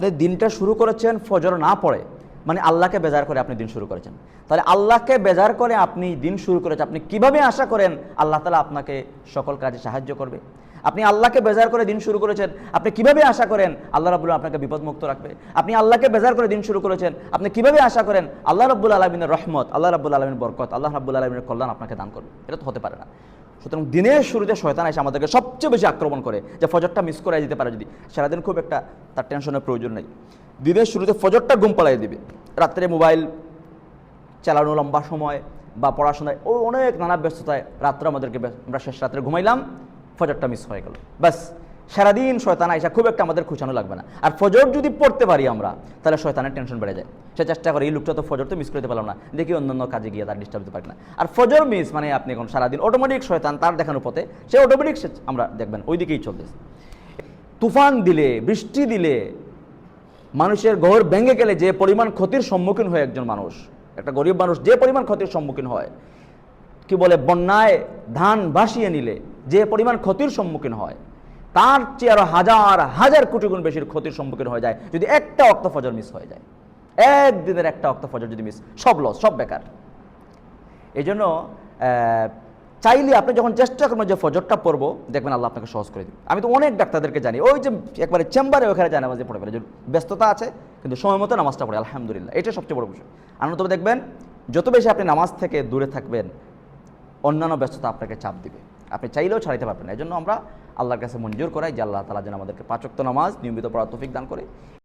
আপনি দিনটা শুরু করেছেন ফজর না পড়ে, মানে আল্লাহকে বেজার করে আপনি দিন শুরু করেছেন। তাহলে আল্লাহকে বেজার করে আপনি দিন শুরু করেছেন, আপনি কিভাবে আশা করেন আল্লাহ তাআলা আপনাকে সকল কাজে সাহায্য করবে? আপনি আল্লাহকে বেজার করে দিন শুরু করেছেন, আপনি কিভাবে আশা করেন আল্লাহ রাব্বুল আপনাকে বিপদমুক্ত রাখবে? আপনি আল্লাহকে বেজার করে দিন শুরু করেছেন, আপনি কিভাবে আশা করেন আল্লাহ রাব্বুল আলামিনের রহমত, আল্লাহ রাব্বুল আলামিনের বরকত, আল্লাহ রাব্বুল আলামিনের কল্যাণ আপনাকে দান করবে? এটা তো হতে পারে না। সুতরাং দিনের শুরুতে শয়তান এসে আমাদেরকে সবচেয়ে বেশি আক্রমণ করে, যে ফজরটা মিস করে যেতে পারে যদি, সারাদিন খুব একটা তার টেনশনের প্রয়োজন নেই, দিনের শুরুতে ফজরটা ঘুম পাড়িয়ে দিবে। রাত্রে মোবাইল চালানো লম্বা সময় বা পড়াশোনায় ও অনেক নানা ব্যস্ততায় রাত্রে আমাদেরকে, আমরা শেষ রাত্রে ঘুমাইলাম, ফজরটা মিস হয়ে গেল, ব্যাস সারাদিন শয়তান আইসা খুব একটা আমাদের খুশানো লাগবে না। আর ফজর যদি পড়তে পারি আমরা, তাহলে শয়তানের টেনশন বেড়ে যায়। সে চেষ্টা করে এই লোকটা তো ফজর তো মিস করতে পারলাম না, দেখি অন্যান্য কাজে গিয়ে তার ডিস্টার্ব দিতে পারি না। আর ফজর মিস মানে আপনি এখন সারাদিন অটোমেটিক শয়তান তার দেখানো পথে, সে অটোমেটিক আমরা দেখবেন ওই দিকেই চলতেছে। তুফান দিলে, বৃষ্টি দিলে, মানুষের ঘর ভেঙে গেলে যে পরিমাণ ক্ষতির সম্মুখীন হয় একজন মানুষ, একটা গরিব মানুষ যে পরিমাণ ক্ষতির সম্মুখীন হয়, কি বলে, বন্যায় ধান ভাসিয়ে নিলে যে পরিমাণ ক্ষতির সম্মুখীন হয়, তার চেয়ে আরো হাজার হাজার কোটি গুণ বেশির ক্ষতির সম্মুখীন হয়ে যায় যদি একটা ওয়াক্ত ফজর মিস হয়ে যায়। একদিনের একটা ওয়াক্ত ফজর যদি মিস, সব লস, সব বেকার। এই জন্য চাইলে আপনি যখন চেষ্টা করবেন যে ফজরটা পড়বো, দেখবেন আল্লাহ আপনাকে সহজ করে দিবে। আমি তো অনেক ডাক্তারদেরকে জানি, ওই যে একবারে চেম্বারে ওখানে যায় নামাজে পড়ে ফেলে, যে ব্যস্ততা আছে কিন্তু সময় মতো নামাজটা পড়ে, আলহামদুলিল্লাহ, এটা সবচেয়ে বড় বিষয়। আর তবে দেখবেন যত বেশি আপনি নামাজ থেকে দূরে থাকবেন, অন্যান্য ব্যস্ততা আপনাকে চাপ দিবে, আপনি চাইলেও ছাড়াইতে পারবেন না। এই জন্য আমরা আল্লাহর কাছে মঞ্জুর করাই যে আল্লাহ তাআলা যেন আমাদেরকে 5 ওয়াক্ত নামাজ নিয়মিত পড়ার তৌফিক দান করে।